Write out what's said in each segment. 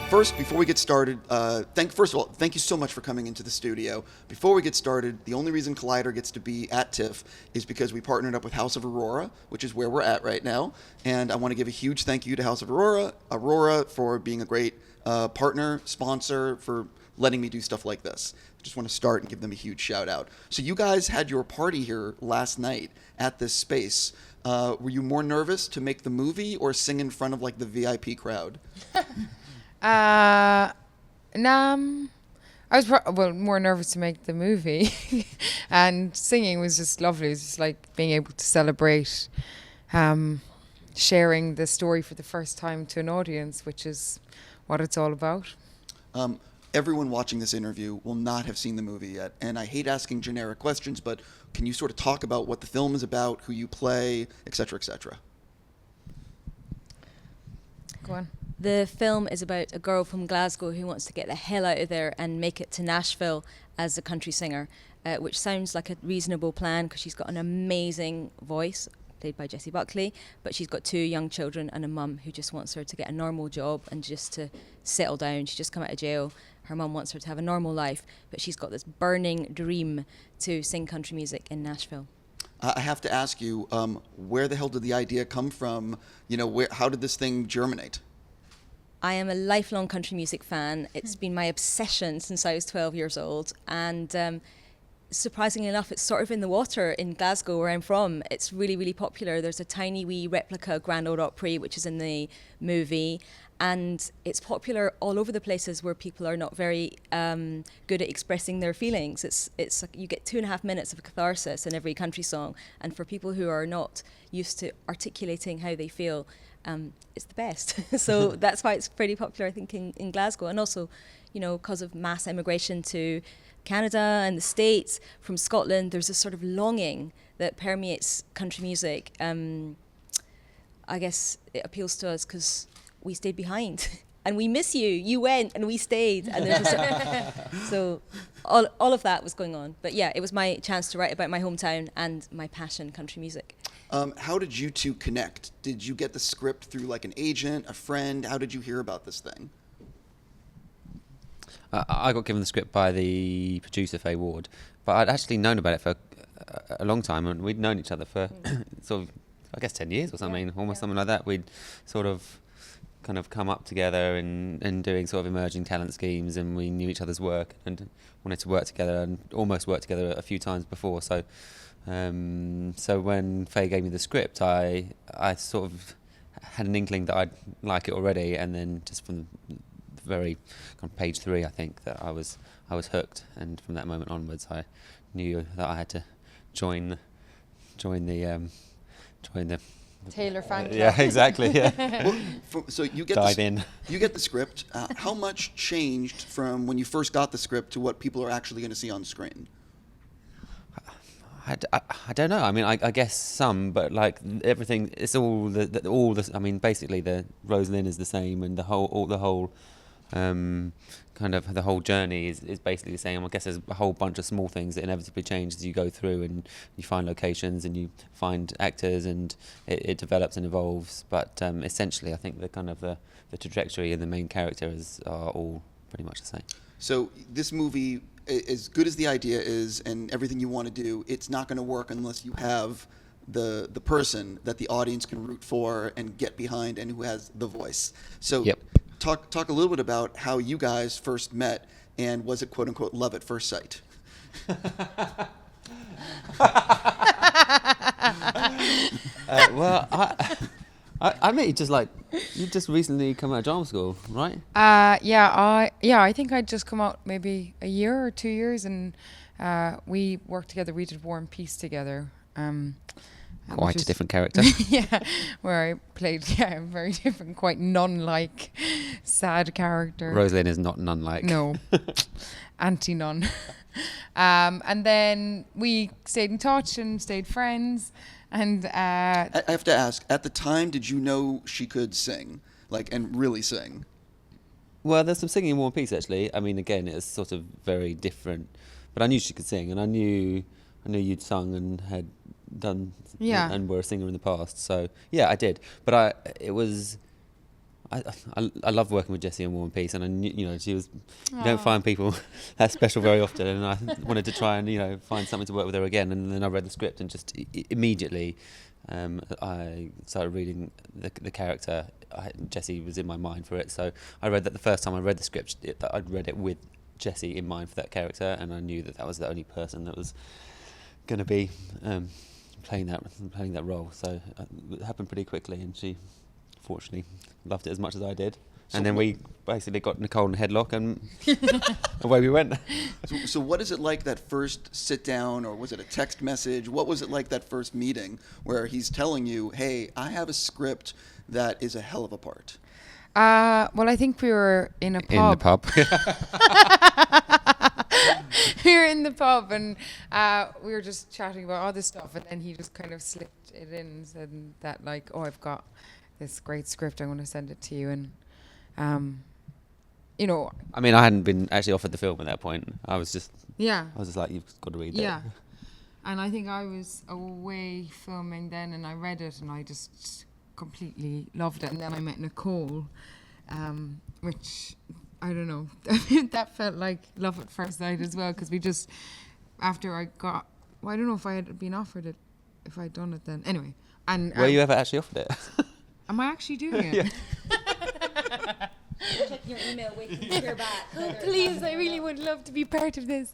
First, before we get started, first of all, thank you so much for coming into the studio. Before we get started, the only reason Collider gets to be at TIFF is because we partnered up with House of Aurora, which is where we're at right now. And I want to give a huge thank you to House of Aurora for being a great partner, sponsor, for letting me do stuff like this. I just want to start and give them a huge shout out. So you guys had your party here last night at this space. Were you more nervous to make the movie or sing in front of like the VIP crowd? I was more nervous to make the movie, and singing was just lovely. It was just like being able to celebrate sharing the story for the first time to an audience, which is what it's all about. Everyone watching this interview will not have seen the movie yet, and I hate asking generic questions, but can you sort of talk about what the film is about, who you play, et cetera, et cetera? Go on. The film is about a girl from Glasgow who wants to get the hell out of there and make it to Nashville as a country singer, which sounds like a reasonable plan because she's got an amazing voice, played by Jessie Buckley, but she's got 2 young children and a mum who just wants her to get a normal job and just to settle down. She's just come out of jail. Her mum wants her to have a normal life, but she's got this burning dream to sing country music in Nashville. I have to ask you, where the hell did the idea come from? You know, how did this thing germinate? I am a lifelong country music fan. It's been my obsession since I was 12 years old. And surprisingly enough, it's sort of in the water in Glasgow, where I'm from. It's really, really popular. There's a tiny wee replica Grand Ole Opry, which is in the movie. And it's popular all over the places where people are not very good at expressing their feelings. It's like you get 2.5 minutes of catharsis in every country song. And for people who are not used to articulating how they feel, it's the best. So that's why it's pretty popular, I think, in Glasgow. And also, you know, because of mass emigration to Canada and the States from Scotland, there's this sort of longing that permeates country music. I guess it appeals to us because we stayed behind. And we miss you. You went and we stayed. And so all of that was going on. But yeah, it was my chance to write about my hometown and my passion, country music. How did you two connect? Did you get the script through like an agent, a friend? How did you hear about this thing? I got given the script by the producer, Faye Ward, but I'd actually known about it for a long time, and we'd known each other for sort of, I guess, 10 years or something, something like that. We'd sort of kind of come up together and doing sort of emerging talent schemes, and we knew each other's work and wanted to work together and almost worked together a few times before. So when Faye gave me the script, I sort of had an inkling that I'd like it already, and then just from the very kind of page 3, I think that I was hooked, and from that moment onwards, I knew that I had to join the Taylor fan club. Yeah, exactly. Yeah. Well, so you get you get the script. How much changed from when you first got the script to what people are actually going to see on screen? I don't know. I mean, I guess some, but like everything, it's all the. I mean, basically, the Rose Lynn is the same, and the whole kind of the whole journey is basically the same. I guess there's a whole bunch of small things that inevitably change as you go through, and you find locations and you find actors, and it develops and evolves. But essentially, I think the trajectory and the main characters are all pretty much the same. So this movie, as good as the idea is and everything you want to do, it's not going to work unless you have the person that the audience can root for and get behind and who has the voice. So yep. Talk a little bit about how you guys first met, and was it quote unquote love at first sight? Well, I met you you just recently come out of drama school, right? I think I'd just come out maybe a year or 2 years, and we worked together. We did War and Peace together. Quite a different character. Yeah, where I played a very different, quite nun-like, sad character. Rose-Lynn is not nun-like. No, anti-nun. And then we stayed in touch and stayed friends. And I have to ask, at the time, did you know she could sing, and really sing? Well, there's some singing in War and Peace, actually. I mean, again, it's sort of very different. But I knew she could sing, and I knew you'd sung and had done and were a singer in the past. So yeah, I did. But I love working with Jessie on War and Peace, and I knew, she was. You don't find people that special very often, and I wanted to try and find something to work with her again. And then I read the script, and just immediately, I started reading the character. Jessie was in my mind for it, so I read that the first time I read the script, I'd read it with Jessie in mind for that character, and I knew that was the only person that was going to be playing that role. So it happened pretty quickly, and she fortunately loved it as much as I did. And then we basically got Nicole in a headlock, and away we went. So what is it like, that first sit down, or was it a text message? What was it like, that first meeting where he's telling you, hey, I have a script that is a hell of a part? Well, I think we were in a pub. In the pub. We were in the pub, and we were just chatting about other stuff, and then he just kind of slipped it in and said that, like, oh, I've got this great script, I'm going to send it to you. And I mean, I hadn't been actually offered the film at that point. I was just like, you've got to read it. Yeah. And I think I was away filming then, and I read it, and I just completely loved it. And then I met Nicole, which, I don't know, that felt like love at first sight as well, because we just, after I got, I don't know if I had been offered it, if I'd done it then. Anyway. And were you ever actually offered it? Am I actually doing it? Yeah. Check your email, waiting to hear back. Oh, please, I really would love to be part of this.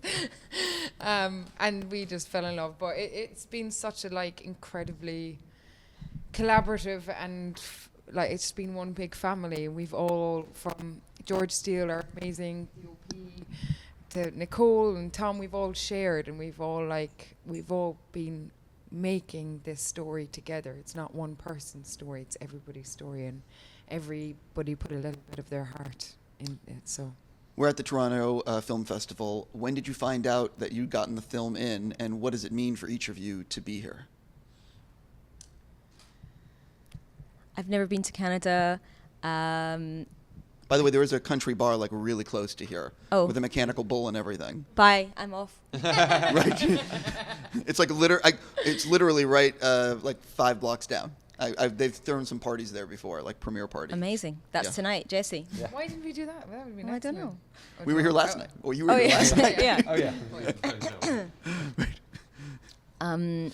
And we just fell in love. But it's been such a, incredibly collaborative, and it's been one big family. We've all, from George Steele, our amazing POP, to Nicole and Tom, we've all shared, and we've all been making this story together. It's not one person's story, it's everybody's story, and everybody put a little bit of their heart in it. So We're at the Toronto Film Festival. When did you find out that you'd gotten the film in, and what does it mean for each of you to be here? I've never been to Canada. By the way, there is a country bar really close to here, Oh. with a mechanical bull and everything. Bye, I'm off. Right? It's it's literally right 5 blocks down. They've thrown some parties there before, like premiere party. Amazing. That's Yeah. tonight, Jessie. Yeah. why didn't we do that? That would be Oh, nice. I don't know. We were here last night. Well, you were Oh, here yeah. last night. Yeah. Oh yeah.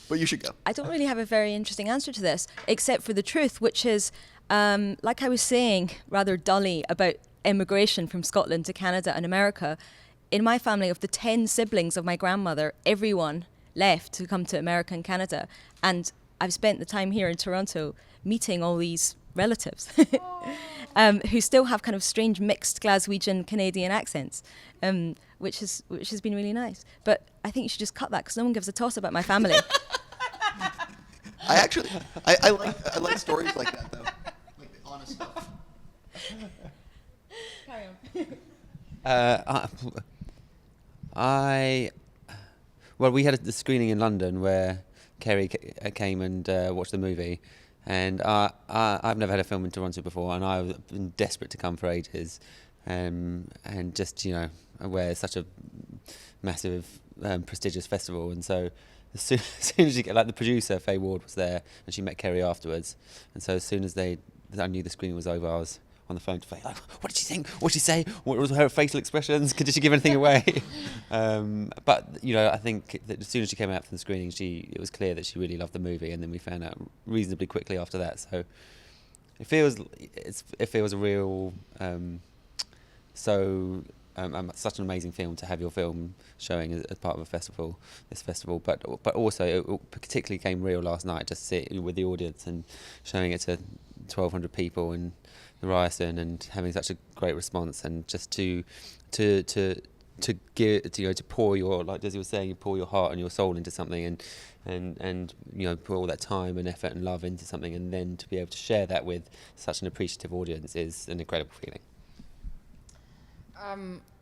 But you should go. I don't really have a very interesting answer to this, except for the truth, which is, like I was saying rather dully about immigration from Scotland to Canada and America, in my family, of the 10 siblings of my grandmother, everyone left to come to America and Canada. And I've spent the time here in Toronto meeting all these relatives who still have kind of strange mixed Glaswegian Canadian accents, which has been really nice. But I think you should just cut that, because no one gives a toss about my family. I like stories like that, though. Like the honest stuff. Carry on. Well, we had the screening in London where Kerry came and watched the movie, and I've never had a film in Toronto before, and I've been desperate to come for ages, and just where it's such a massive prestigious festival, and so as soon as you get, the producer Faye Ward was there, and she met Kerry afterwards, and so as soon as I knew the screening was over, I was on the phone to Faye, what did she think? What did she say? What was her facial expressions? Did she give anything away? But I think that as soon as she came out from the screening, it was clear that she really loved the movie, and then we found out reasonably quickly after that. So it feels a real such an amazing film to have your film showing as part of this festival. But also it particularly came real last night, just sitting with the audience and showing it to 1,200 people in the Ryerson and having such a great response, and just to give to pour your, like as you were saying, you pour your heart and your soul into something, and put all that time and effort and love into something, and then to be able to share that with such an appreciative audience is an incredible feeling.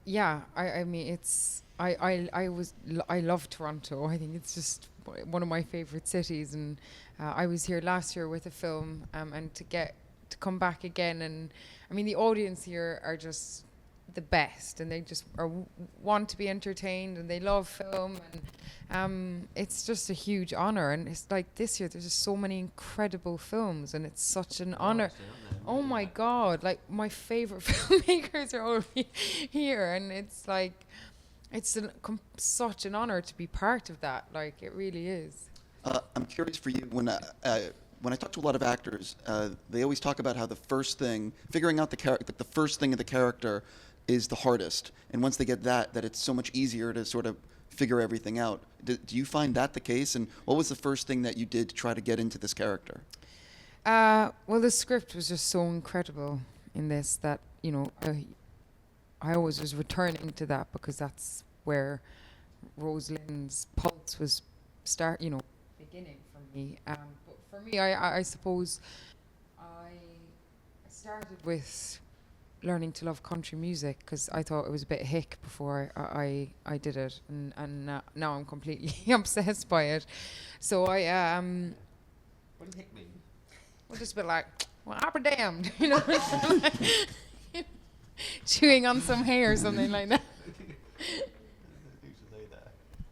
Yeah, I mean, it's I love Toronto. I think it's just one of my favorite cities, and I was here last year with a film, and to come back again, and I mean the audience here are just the best, and they just want to be entertained, and they love film, and it's just a huge honor. And it's like this year there's just so many incredible films, and it's such an honor. Oh my God, like my favorite filmmakers are all here, and it's like it's such an honor to be part of that. Like, it really is. I'm curious for you, when I talk to a lot of actors, they always talk about how the first thing, figuring out the first thing of the character is the hardest. And once they get that it's so much easier to sort of figure everything out. Do you find that the case? And what was the first thing that you did to try to get into this character? Well, the script was just so incredible in this that, you know, I always was returning to that because that's where Rosalind's pulse was beginning for me. But for me, I suppose I started with learning to love country music because I thought it was a bit hick before I did it, and now I'm completely obsessed by it. So What does hick mean? Well, just a bit like, well, I'll be damned, you know, chewing on some hay or something like that.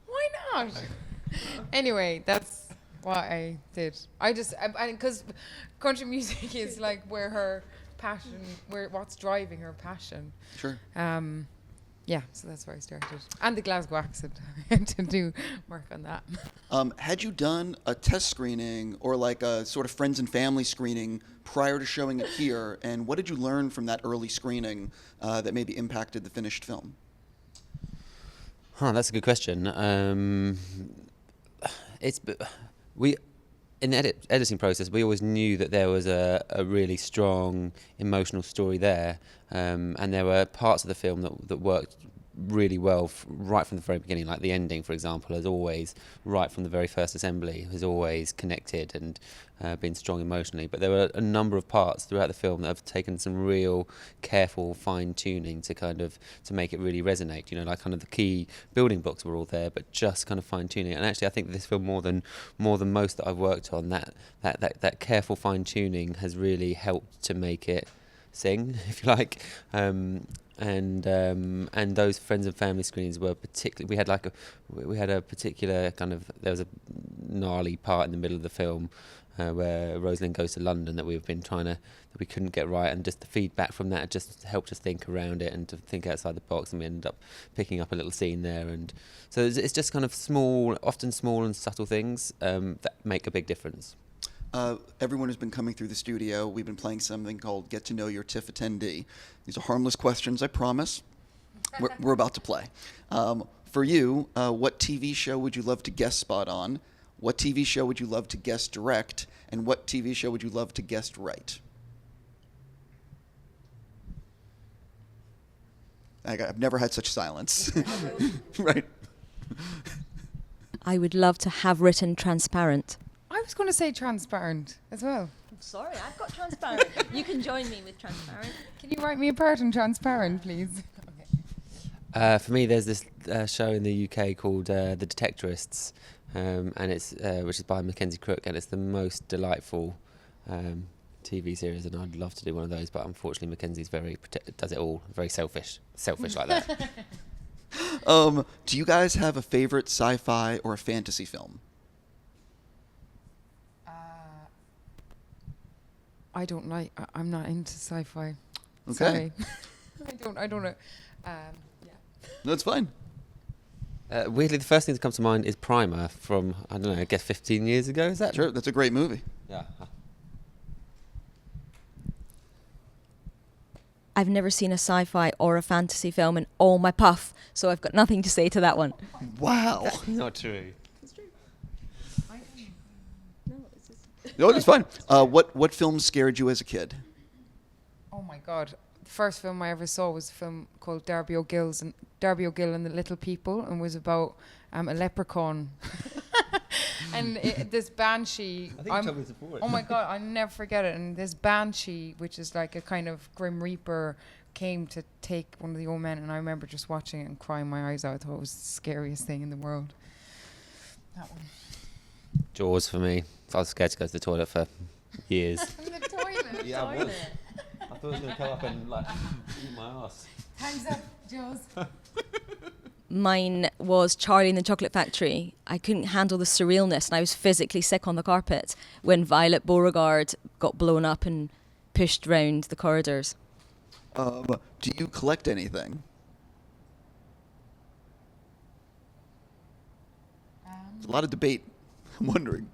Why not? Anyway, that's what I did. Because country music is like where her passion, what's driving her passion. Sure. Yeah, so that's where I started. And the Glasgow accent. I had to do work on that. Had you done a test screening or like a sort of friends and family screening prior to showing it here? And what did you learn from that early screening that maybe impacted the finished film? That's a good question. In the editing process, we always knew that there was a really strong emotional story there, and there were parts of the film that worked really well right from the very beginning, like the ending, for example, has always, right from the very first assembly, has always connected and been strong emotionally. But there were a number of parts throughout the film that have taken some real careful fine-tuning to make it really resonate. You know, like kind of the key building blocks were all there, but just kind of fine-tuning. And actually, I think this film, more than most that I've worked on, that careful fine-tuning has really helped to make it sing, if you like. And those friends and family screenings were particularly. We had a particular kind of. There was a gnarly part in the middle of the film where Rosalind goes to London that that we couldn't get right, and just the feedback from that just helped us think around it and to think outside the box, and we ended up picking up a little scene there. And so it's just kind of often small and subtle things that make a big difference. Everyone who's been coming through the studio, we've been playing something called Get to Know Your TIFF Attendee. These are harmless questions, I promise. We're about to play. For you, what TV show would you love to guest spot on? What TV show would you love to guest direct? And what TV show would you love to guest write? I've never had such silence. Right. I would love to have written Transparent. I was going to say Transparent as well. I'm sorry, I've got Transparent. You can join me with Transparent. Can you write me a part in Transparent, please? For me, there's this show in the UK called The Detectorists, and it's which is by Mackenzie Crook, and it's the most delightful TV series, and I'd love to do one of those, but unfortunately Mackenzie's does it all, very selfish like that. Do you guys have a favorite sci-fi or a fantasy film? I'm not into sci-fi. Okay. Sorry. I don't know. Yeah. No, that's fine. Weirdly, the first thing that comes to mind is Primer from, I don't know, I guess 15 years ago, is that? Sure, that's a great movie. Yeah. I've never seen a sci-fi or a fantasy film in all my puff, so I've got nothing to say to that one. Wow. That's not true. It's true. No, it's fine. What film scared you as a kid? Oh my God. The first film I ever saw was a film called Darby O'Gill and the Little People, and was about a leprechaun. And this banshee. I think you told me before. Oh my God, I'll never forget it. And this banshee, which is like a kind of grim reaper, came to take one of the old men, and I remember just watching it and crying my eyes out. I thought it was the scariest thing in the world. That one. Jaws for me. I was scared to go to the toilet for years. In the toilet. Yeah, I was. I thought it was going to come up and like eat my ass. Hands up, Jules. Mine was Charlie and the Chocolate Factory. I couldn't handle the surrealness and I was physically sick on the carpet when Violet Beauregard got blown up and pushed round the corridors. Do you collect anything? There's a lot of debate. I'm wondering.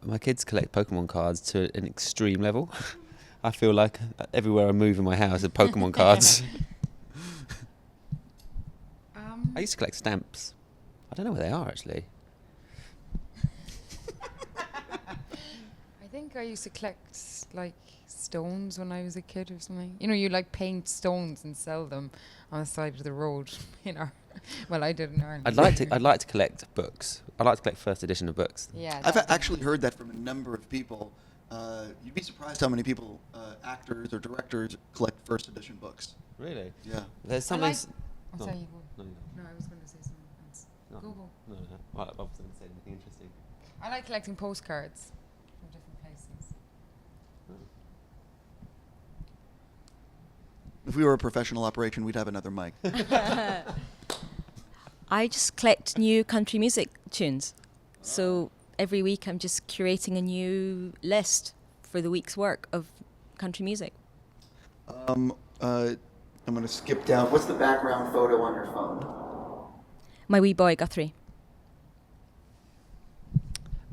My kids collect Pokemon cards to an extreme level. I feel like everywhere I move in my house are Pokemon cards. I used to collect stamps. I don't know where they are actually. I think I used to collect like stones when I was a kid or something. You know, you like paint stones and sell them on the side of the road. You know, well, I did in Ireland. I'd like to collect books. I'd like to collect first edition of books. Yeah, I've actually heard that from a number of people. You'd be surprised how many people, actors or directors, collect first edition books. Really? Yeah. There's I something. like- Oh, sorry, you go. No, No, I was going to say something else. no, Go, go. no, no. I was going to say anything interesting. I like collecting postcards from different places. If we were a professional operation, we'd have another mic. I just collect new country music tunes. So every week I'm just curating a new list for the week's work of country music. I'm going to skip down. What's the background photo on your phone? My wee boy Guthrie.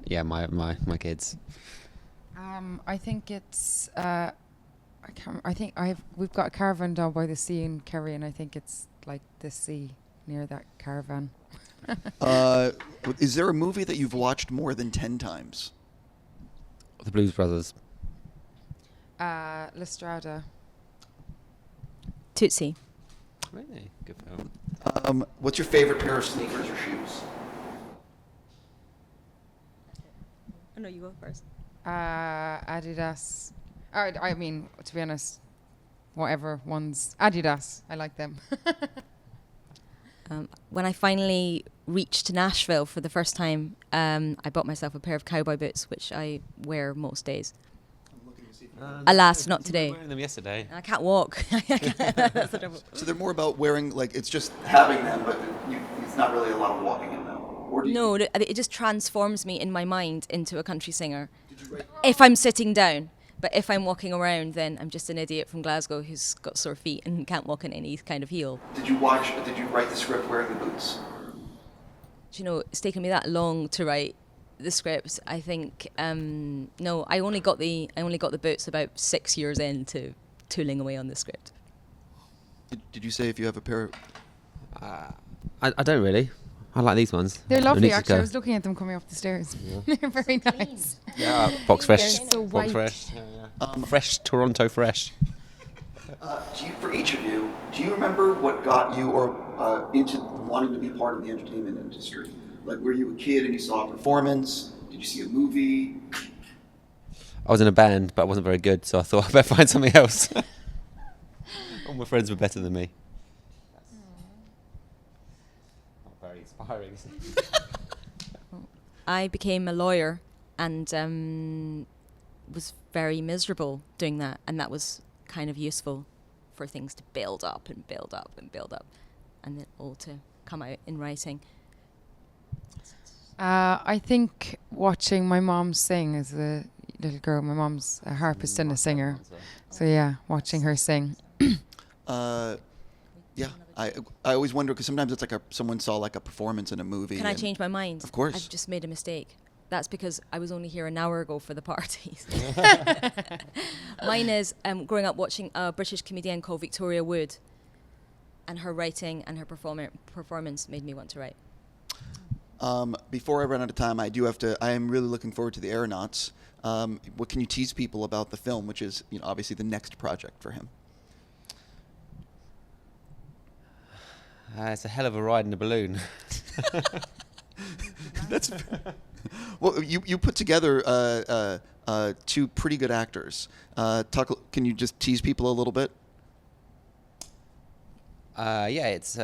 Yeah, my kids. I think it's I can't. I think we've got a caravan down by the sea in Kerry, and I think it's like the sea near that caravan. Is there a movie that you've watched more than 10 times? The Blues Brothers. Lestrada. Tootsie. Really good film. What's your favorite pair of sneakers or shoes? Oh, no, you go first. Adidas. I mean, to be honest, whatever ones. Adidas. I like them. When I finally reached Nashville for the first time, I bought myself a pair of cowboy boots, which I wear most days. I'm looking to see if Alas, You not were today. wearing them yesterday. I can't walk. That's the trouble. So they're more about wearing, like, it's just having them, but it's not really a lot of walking in them. Or do you, No, it just transforms me in my mind into a country singer. Did you write, If I'm sitting down. But if I'm walking around, then I'm just an idiot from Glasgow who's got sore feet and can't walk in any kind of heel. did you write the script wearing the boots? Do you know, it's taken me that long to write the script. I think no, I only got the boots about 6 years into tooling away on the script. Did you say if you have a pair of... I don't really. I like these ones. They're lovely, Need to actually. I go. was looking at them coming off the stairs. They're very nice. Yeah, box fresh. They're so Box white. fresh. Fresh Toronto fresh. for each of you, do you remember what got you or into wanting to be part of the entertainment industry? Like, were you a kid and you saw a performance? Did you see a movie? I was in a band, but I wasn't very good, so I thought I'd better find something else. All my friends were better than me. Not very inspiring. I became a lawyer and was very miserable doing that, and that was kind of useful for things to build up and build up and build up, and then all to come out in writing. I think watching my mom sing as a little girl. My mom's a harpist and a singer. So yeah, watching her sing. Yeah, I always wonder because sometimes it's like someone saw like a performance in a movie. Can I and- change my mind? Of course. I've just made a mistake. That's because I was only here an hour ago for the parties. Mine is growing up watching a British comedian called Victoria Wood, and her writing and her performance made me want to write. Before I run out of time, I am really looking forward to the Aeronauts. What can you tease people about the film, which is obviously the next project for him? It's a hell of a ride in a balloon. That's well, you put together two pretty good actors. Can you just tease people a little bit? Yeah, it's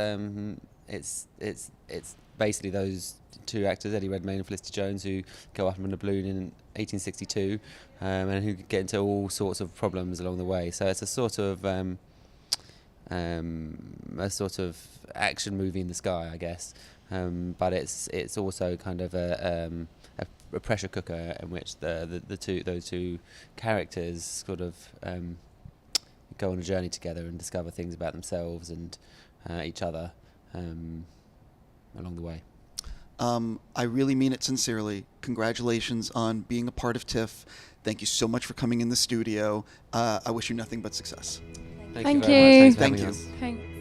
basically those two actors, Eddie Redmayne and Felicity Jones, who go up in a balloon in 1862, and who get into all sorts of problems along the way. So it's a sort of action movie in the sky, I guess. But it's also kind of a pressure cooker in which those two characters sort of go on a journey together and discover things about themselves and each other along the way. I really mean it sincerely. Congratulations on being a part of TIFF. Thank you so much for coming in the studio. I wish you nothing but success. Thank you you. very much. Thanks for Thank having you. us. Thanks.